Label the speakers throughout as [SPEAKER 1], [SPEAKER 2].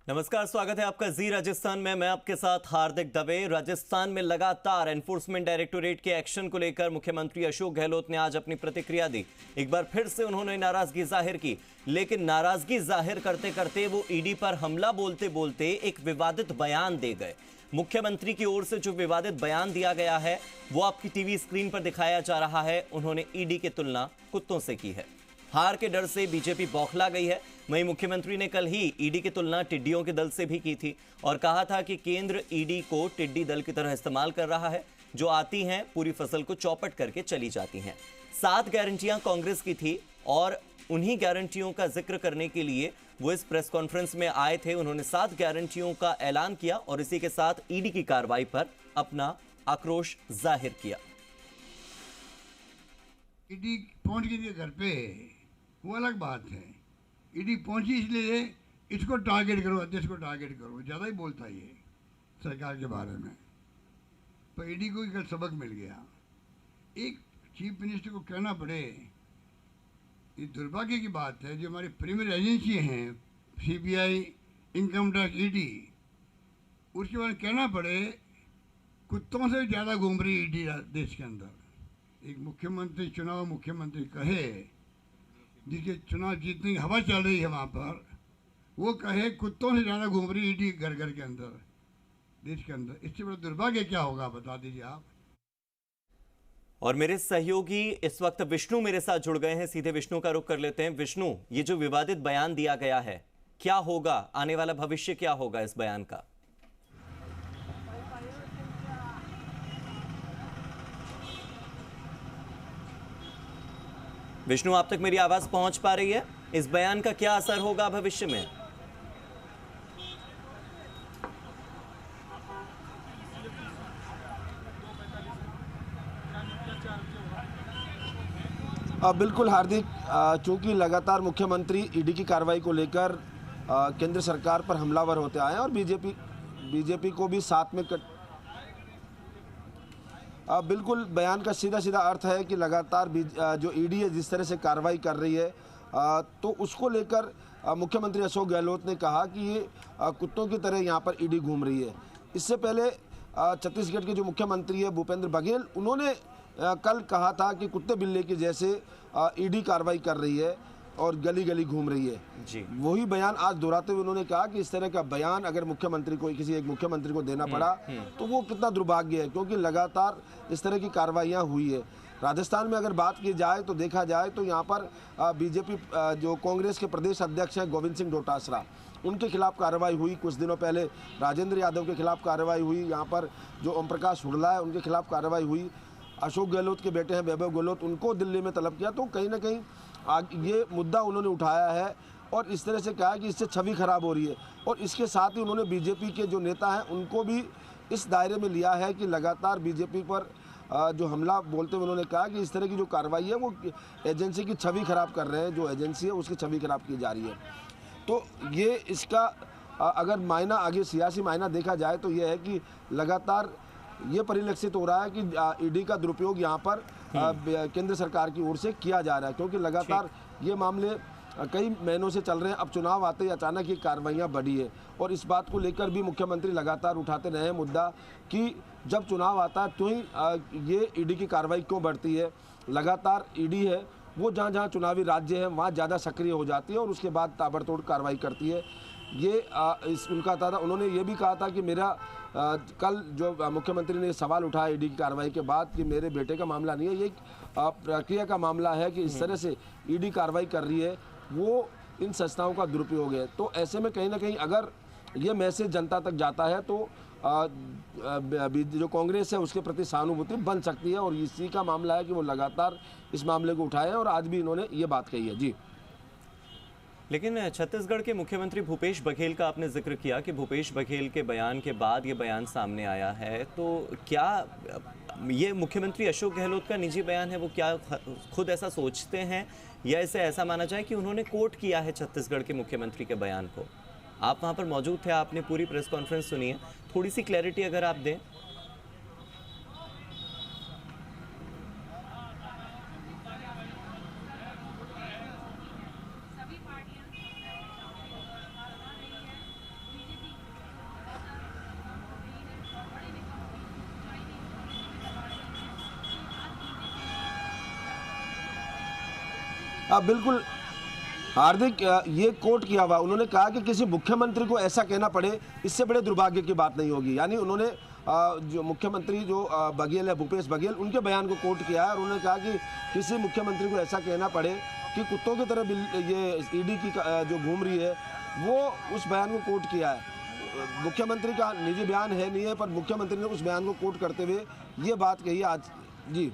[SPEAKER 1] नमस्कार, स्वागत है आपका जी राजस्थान में। मैं आपके साथ हार्दिक दवे। राजस्थान में लगातार एनफोर्समेंट डायरेक्टोरेट के एक्शन को लेकर मुख्यमंत्री अशोक गहलोत ने आज अपनी प्रतिक्रिया दी। एक बार फिर से उन्होंने नाराजगी जाहिर की, लेकिन नाराजगी जाहिर करते करते वो ईडी पर हमला बोलते बोलते एक विवादित बयान दे गए। मुख्यमंत्री की ओर से जो विवादित बयान दिया गया है वो आपकी टीवी स्क्रीन पर दिखाया जा रहा है। उन्होंने ईडी की तुलना कुत्तों से की है। हार के डर से बीजेपी बौखला गई है। वहीं मुख्यमंत्री ने कल ही ईडी की तुलना टिड्डियों के दल से भी की थी और कहा था कि केंद्र ईडी को टिड्डी दल की तरह इस्तेमाल कर रहा है, जो आती हैं पूरी फसल को चौपट करके चली जाती हैं। 7 गारंटियां कांग्रेस की थी और उन्हीं गारंटियों का जिक्र करने के लिए वो इस प्रेस कॉन्फ्रेंस में आए थे। उन्होंने 7 गारंटियों का ऐलान किया और इसी के साथ ईडी की कार्रवाई पर अपना आक्रोश जाहिर किया।
[SPEAKER 2] ईडी पहुंच गई घर पे, वो अलग बात है। ईडी पहुंची इसलिए इसको टारगेट करो, अध्यक्ष को टारगेट करो, ज़्यादा ही बोलता है ये सरकार के बारे में। पर ईडी को कल सबक मिल गया। एक चीफ मिनिस्टर को कहना पड़े, ये दुर्भाग्य की बात है। जो हमारी प्रीमियर एजेंसी हैं, सीबीआई, इनकम टैक्स, ईडी, उसके बाद कहना पड़े कुत्तों से ज़्यादा घूम रही ईडी देश के अंदर। एक मुख्यमंत्री, चुनाव मुख्यमंत्री कहे, जिसके चुनाव जीतने की हवा चल रही है वहाँ पर, वो कहे कुत्तों से ज़्यादा घूम रही ईडी घर घर के अंदर, देश के अंदर। इससे बड़ा दुर्भाग्य क्या होगा, बता दीजिए आप।
[SPEAKER 1] और मेरे सहयोगी इस वक्त विष्णु मेरे साथ जुड़ गए हैं। सीधे विष्णु का रुख कर लेते हैं। विष्णु, ये जो विवादित बयान दिया गया है, क्या होगा, आने वाला भविष्य क्या होगा इस बयान का? विष्णु, आप तक मेरी आवाज पहुंच पा रही है? इस बयान का क्या असर होगा भविष्य में?
[SPEAKER 3] बिल्कुल हार्दिक, चूंकि लगातार मुख्यमंत्री ईडी की कार्रवाई को लेकर केंद्र सरकार पर हमलावर होते आए हैं और बीजेपी को भी साथ में बिल्कुल बयान का सीधा सीधा अर्थ है कि लगातार जो ईडी है जिस तरह से कार्रवाई कर रही है, तो उसको लेकर मुख्यमंत्री अशोक गहलोत ने कहा कि ये कुत्तों की तरह यहाँ पर ईडी घूम रही है। इससे पहले छत्तीसगढ़ के जो मुख्यमंत्री है भूपेंद्र बघेल, उन्होंने कल कहा था कि कुत्ते बिल्ले की जैसे ईडी कार्रवाई कर रही है और गली गली घूम रही है
[SPEAKER 1] जी।
[SPEAKER 3] वही बयान आज दोहराते हुए उन्होंने कहा कि इस तरह का बयान अगर मुख्यमंत्री को, किसी एक मुख्यमंत्री को देना पड़ा तो वो कितना दुर्भाग्य है, क्योंकि लगातार इस तरह की कार्रवाइयाँ हुई है। राजस्थान में अगर बात की जाए तो देखा जाए तो यहाँ पर बीजेपी जो कांग्रेस के प्रदेश अध्यक्ष हैं गोविंद सिंह डोटासरा, उनके खिलाफ कार्रवाई हुई। कुछ दिनों पहले राजेंद्र यादव के खिलाफ कार्रवाई हुई। यहाँ पर जो ओम प्रकाश हुडला है उनके खिलाफ कार्रवाई हुई। अशोक गहलोत के बेटे हैं वैभव गहलोत, उनको दिल्ली में तलब किया। तो कहीं ना कहीं ये मुद्दा उन्होंने उठाया है और इस तरह से कहा कि इससे छवि खराब हो रही है। और इसके साथ ही उन्होंने बीजेपी के जो नेता हैं उनको भी इस दायरे में लिया है कि लगातार बीजेपी पर जो हमला बोलते हुए उन्होंने कहा कि इस तरह की जो कार्रवाई है वो एजेंसी की छवि खराब कर रहे हैं, जो एजेंसी है उसकी छवि खराब की जा रही है। तो ये इसका अगर मायना, आगे सियासी मायना देखा जाए तो ये है कि लगातार ये परिलक्षित हो रहा है कि ईडी का दुरुपयोग यहाँ पर केंद्र सरकार की ओर से किया जा रहा है, क्योंकि लगातार ये मामले कई महीनों से चल रहे हैं। अब चुनाव आते ही अचानक ये कार्रवाइयाँ बढ़ी है और इस बात को लेकर भी मुख्यमंत्री लगातार उठाते रहे हैं मुद्दा कि जब चुनाव आता है तो ही ये ईडी की कार्रवाई क्यों बढ़ती है। लगातार ईडी है वो जहाँ जहाँ चुनावी राज्य है वहाँ ज़्यादा सक्रिय हो जाती है और उसके बाद ताबड़तोड़ कार्रवाई करती है। ये उनका था। उन्होंने ये भी कहा था कि मेरा कल जो मुख्यमंत्री ने सवाल उठाया ईडी की कार्रवाई के बाद कि मेरे बेटे का मामला नहीं है, ये प्रक्रिया का मामला है कि इस तरह से ईडी कार्रवाई कर रही है वो इन संस्थाओं का दुरुपयोग है। तो ऐसे में कहीं ना कहीं अगर ये मैसेज जनता तक जाता है तो जो कांग्रेस है उसके प्रति सहानुभूति बन सकती है और इसी का मामला है कि वो लगातार इस मामले को उठाए और आज भी इन्होंने ये बात कही है। जी,
[SPEAKER 1] लेकिन छत्तीसगढ़ के मुख्यमंत्री भूपेश बघेल का आपने जिक्र किया कि भूपेश बघेल के बयान के बाद ये बयान सामने आया है, तो क्या ये मुख्यमंत्री अशोक गहलोत का निजी बयान है? वो क्या खुद ऐसा सोचते हैं या इसे ऐसा माना जाए कि उन्होंने कोट किया है छत्तीसगढ़ के मुख्यमंत्री के बयान को? आप वहाँ पर मौजूद थे, आपने पूरी प्रेस कॉन्फ्रेंस सुनी है, थोड़ी सी क्लैरिटी अगर आप दें।
[SPEAKER 3] बिल्कुल हार्दिक, ये कोट किया हुआ, उन्होंने कहा कि किसी मुख्यमंत्री को ऐसा कहना पड़े, इससे बड़े दुर्भाग्य की बात नहीं होगी। यानी उन्होंने जो मुख्यमंत्री जो बघेल है, भूपेश बघेल, उनके बयान को कोट किया है और उन्होंने कहा कि किसी मुख्यमंत्री को ऐसा कहना पड़े कि कुत्तों की तरह ये ईडी की जो घूम रही है, वो उस बयान को कोट किया है। मुख्यमंत्री का निजी बयान है नहीं है, पर मुख्यमंत्री ने उस बयान को कोट करते हुए ये बात कही आज। जी,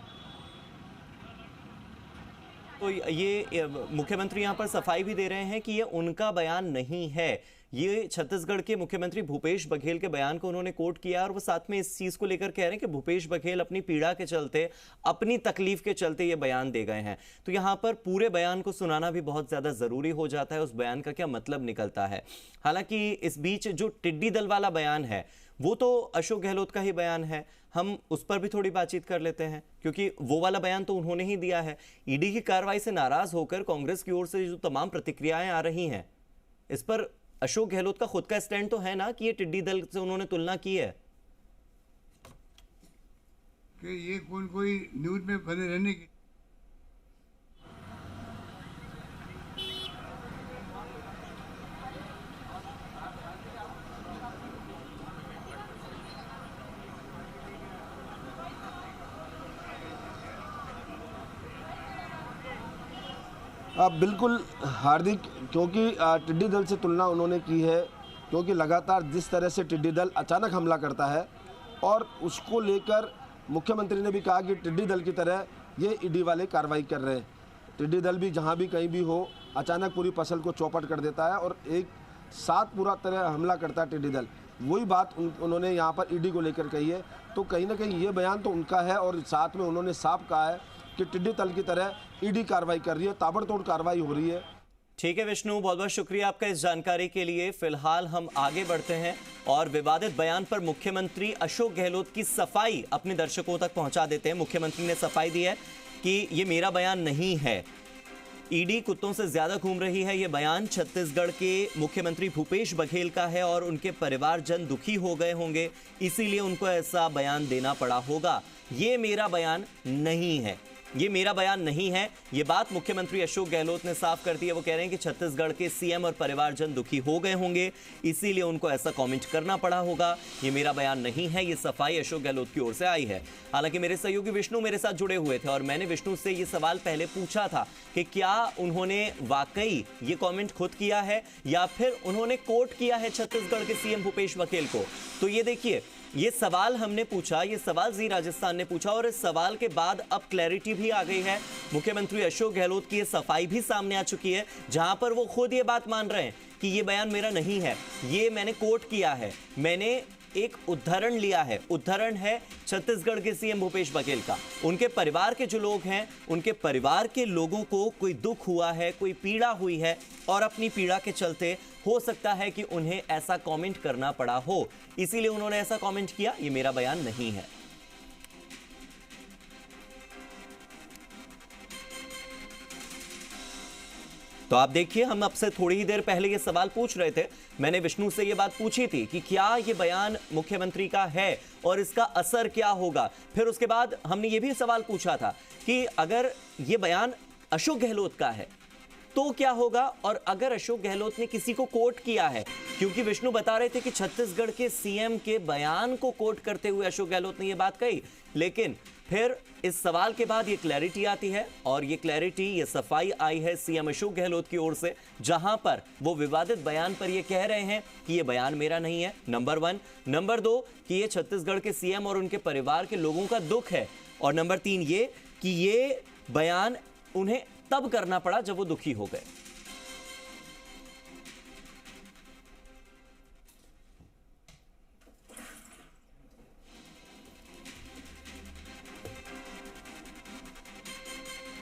[SPEAKER 1] तो ये मुख्यमंत्री यहाँ पर सफाई भी दे रहे हैं कि ये उनका बयान नहीं है, ये छत्तीसगढ़ के मुख्यमंत्री भूपेश बघेल के बयान को उन्होंने कोट किया और वो साथ में इस चीज को लेकर कह रहे हैं कि भूपेश बघेल अपनी पीड़ा के चलते, अपनी तकलीफ के चलते ये बयान दे गए हैं। तो यहाँ पर पूरे बयान को सुनाना भी बहुत ज्यादा जरूरी हो जाता है, उस बयान का क्या मतलब निकलता है। हालांकि इस बीच जो टिड्डी दल वाला बयान है वो तो अशोक गहलोत का ही बयान है, हम उस पर भी थोड़ी बातचीत कर लेते हैं, क्योंकि वो वाला बयान तो उन्होंने ही दिया है। ईडी की कार्रवाई से नाराज होकर कांग्रेस की ओर से जो तमाम प्रतिक्रियाएं आ रही हैं, इस पर अशोक गहलोत का खुद का स्टैंड तो है ना कि ये टिड्डी दल से उन्होंने तुलना की है
[SPEAKER 2] कि ये कोई न्यूज में बने रहने की।
[SPEAKER 3] बिल्कुल हार्दिक, क्योंकि टिड्डी दल से तुलना उन्होंने की है, क्योंकि लगातार जिस तरह से टिड्डी दल अचानक हमला करता है और उसको लेकर मुख्यमंत्री ने भी कहा कि टिड्डी दल की तरह ये ईडी वाले कार्रवाई कर रहे हैं। टिड्डी दल भी जहाँ भी कहीं भी हो, अचानक पूरी फसल को चौपट कर देता है और एक साथ पूरा तरह हमला करता है टिड्डी दल। वही बात उन्होंने यहाँ पर ईडी को लेकर कही है। तो कहीं ना कहीं ये बयान तो उनका है और साथ में उन्होंने साफ कहा है कि टिड्डी दल की तरह ईडी कार्रवाई कर रही है, ताबड़तोड़ कार्रवाई हो रही है।
[SPEAKER 1] ठीक है विष्णु, बहुत बहुत शुक्रिया आपका इस जानकारी के लिए। फिलहाल हम आगे बढ़ते हैं और विवादित बयान पर मुख्यमंत्री अशोक गहलोत की सफाई अपने दर्शकों तक पहुंचा देते हैं। मुख्यमंत्री ने सफाई दी है कि ये मेरा बयान नहीं है, ईडी कुत्तों से ज्यादा घूम रही है। ये बयान छत्तीसगढ़ के मुख्यमंत्री भूपेश बघेल का है और उनके परिवारजन दुखी हो गए होंगे, इसीलिए उनको ऐसा बयान देना पड़ा होगा। ये मेरा बयान नहीं है, ये मेरा बयान नहीं है, ये बात मुख्यमंत्री अशोक गहलोत ने साफ कर दी है। वो कह रहे हैं कि छत्तीसगढ़ के सीएम और परिवारजन दुखी हो गए होंगे, इसीलिए उनको ऐसा कमेंट करना पड़ा होगा। ये मेरा बयान नहीं है, ये सफाई अशोक गहलोत की ओर से आई है। हालांकि मेरे सहयोगी विष्णु मेरे साथ जुड़े हुए थे और मैंने विष्णु से ये सवाल पहले पूछा था कि क्या उन्होंने वाकई ये कमेंट खुद किया है या फिर उन्होंने कोट किया है छत्तीसगढ़ के सीएम भूपेश बघेल को। तो ये देखिए, ये सवाल हमने पूछा, ये सवाल जी राजस्थान ने पूछा और इस सवाल के बाद अब क्लैरिटी भी आ गई है। मुख्यमंत्री अशोक गहलोत की ये सफाई भी सामने आ चुकी है, जहां पर वो खुद ये बात मान रहे हैं कि ये बयान मेरा नहीं है, ये मैंने कोट किया है, मैंने एक उदाहरण लिया है। उदाहरण है छत्तीसगढ़ के सीएम भूपेश बघेल का। उनके परिवार के जो लोग हैं, उनके परिवार के लोगों को कोई दुख हुआ है, कोई पीड़ा हुई है और अपनी पीड़ा के चलते हो सकता है कि उन्हें ऐसा कमेंट करना पड़ा हो, इसीलिए उन्होंने ऐसा कमेंट किया। ये मेरा बयान नहीं है। तो आप देखिए, हम आपसे थोड़ी ही देर पहले ये सवाल पूछ रहे थे, मैंने विष्णु से ये बात पूछी थी कि क्या ये बयान मुख्यमंत्री का है और इसका असर क्या होगा। फिर उसके बाद हमने ये भी सवाल पूछा था कि अगर ये बयान अशोक गहलोत का है तो क्या होगा, और अगर अशोक गहलोत ने किसी को कोट किया है, क्योंकि विष्णु बता रहे थे कि छत्तीसगढ़ के सीएम के बयान को कोट करते हुए अशोक गहलोत ने यह बात कही। लेकिन फिर इस सवाल के बाद ये क्लैरिटी आती है और ये क्लैरिटी, ये सफाई आई है सीएम अशोक गहलोत की ओर से, जहां पर वो विवादित बयान पर ये कह रहे हैं कि ये बयान मेरा नहीं है, नंबर 1। नंबर 2 कि ये छत्तीसगढ़ के सीएम और उनके परिवार के लोगों का दुख है, और नंबर 3 ये कि ये बयान उन्हें तब करना पड़ा जब वो दुखी हो गए।